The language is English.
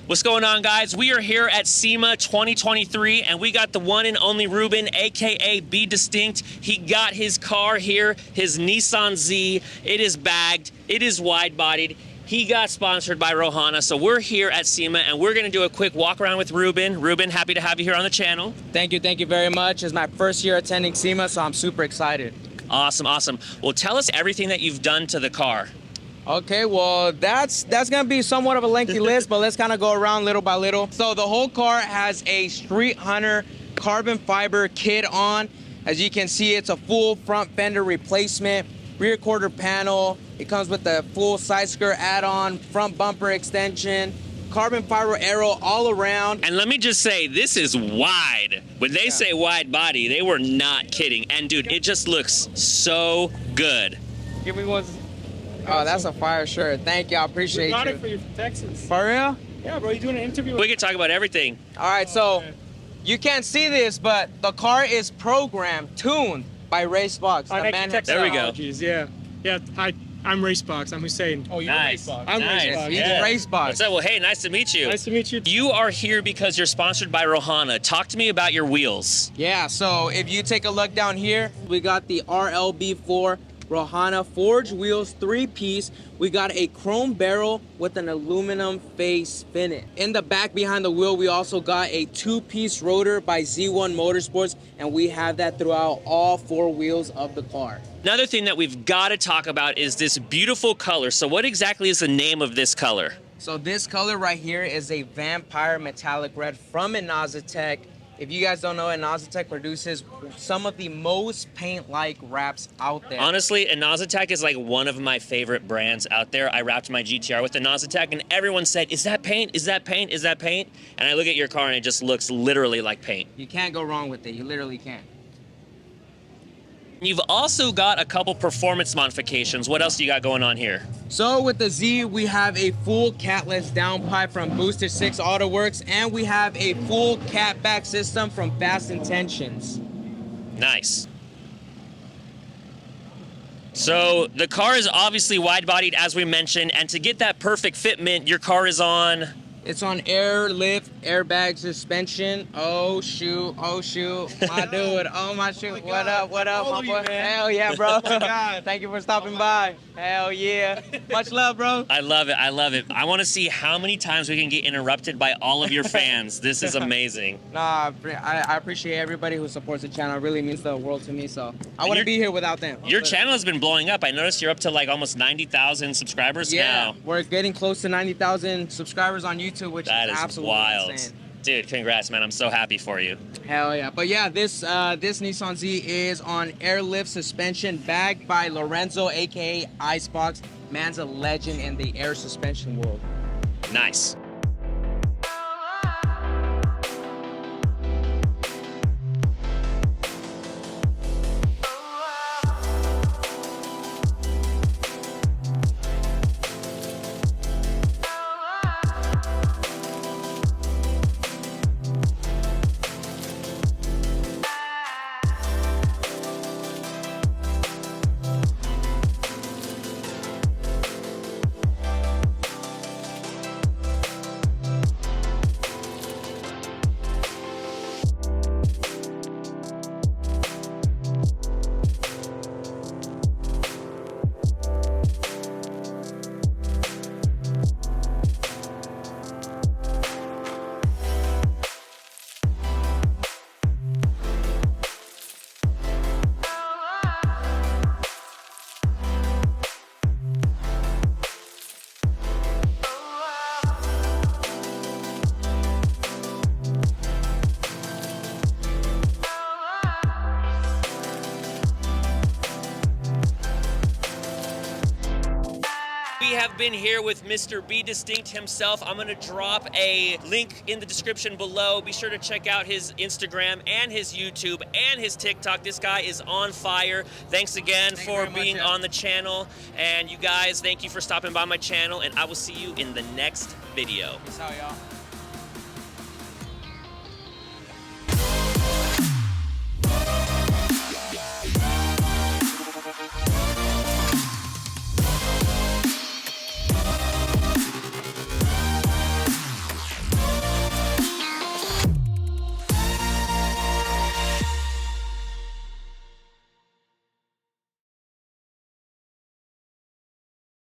What's going on, guys? We are here at SEMA 2023, and we got the one and only Ruben, aka Be Distinct. He got his car here, his Nissan Z. It is bagged, it is wide-bodied. He got sponsored by Rohana, so we're here at SEMA, and we're gonna do a quick walk around with Ruben. Ruben, happy to have you here on the channel. Thank you very much. It's my first year attending SEMA, so I'm super excited. Awesome, awesome. Well, tell us everything that you've done to the car. Okay, well, that's gonna be somewhat of a lengthy list, but let's kind of go around little by little. So the whole car has a StreetHunter carbon fiber kit on. As you can see, it's a full front fender replacement, rear quarter panel. It comes with the full side skirt add-on, front bumper extension, carbon fiber aero all around. And let me just say, this is wide. When they say wide body, they were not kidding. And dude, it just looks so good. Give me one. Oh, that's a fire shirt. Thank you, I appreciate you. Got it for you from Texas. For real? Yeah, bro, you doing an interview? We can talk about everything. All right, so you can't see this, but the car is programmed, tuned by Racebox. The man himself. There we go. Yeah. Yeah, hi, I'm Racebox. I'm Hussein. Oh, you're Nice. Racebox. I'm Nice. Racebox. He's Yeah. Racebox. What's up? Well, hey, nice to meet you. Nice to meet you. You are here because you're sponsored by Rohana. Talk to me about your wheels. Yeah, so if you take a look down here, we got the RLB4 Rohana forged wheels, 3-piece. We got a chrome barrel with an aluminum face finish. In the back behind the wheel, we also got a 2-piece rotor by Z1 Motorsports, and we have that throughout all 4 wheels of the car. Another thing that we've got to talk about is this beautiful color. So what exactly is the name of this color? So this color right here is a vampire metallic red from Inazitec. If you guys don't know, Inazitec produces some of the most paint-like wraps out there. Honestly, Inazitec is like one of my favorite brands out there. I wrapped my GTR with Inazitec, and everyone said, is that paint? Is that paint? Is that paint? And I look at your car, and it just looks literally like paint. You can't go wrong with it. You literally can't. You've also got a couple performance modifications. What else do you got going on here? So with the Z, we have a full catless downpipe from Boosted 6 AutoWorks, and we have a full catback system from Fast Intentions. Nice. So the car is obviously wide-bodied, as we mentioned, and to get that perfect fitment, your car is on... It's on air lift, airbag suspension. Oh shoot, my dude, oh my shoot. What up, my boy? Hell yeah, bro. Thank you for stopping by. Hell yeah. Much love, bro. I love it, I love it. I want to see how many times we can get interrupted by all of your fans. This is amazing. Nah, I appreciate everybody who supports the channel. It really means the world to me, so I wouldn't be here without them. Your channel has been blowing up. I noticed you're up to like almost 90,000 subscribers now. We're getting close to 90,000 subscribers on YouTube, which That is is absolutely wild. insane. Dude, congrats, man. I'm so happy for you. Hell yeah. But yeah, this Nissan Z is on airlift suspension, bagged by Lorenzo, aka Icebox. Man's a legend in the air suspension world. Nice. We have been here with Mr. Be Distinct himself. I'm gonna drop a link in the description below. Be sure to check out his Instagram and his YouTube and his TikTok. This guy is on fire. Thanks again for being on the channel. And you guys, thank you for stopping by my channel, and I will see you in the next video. Peace out, y'all.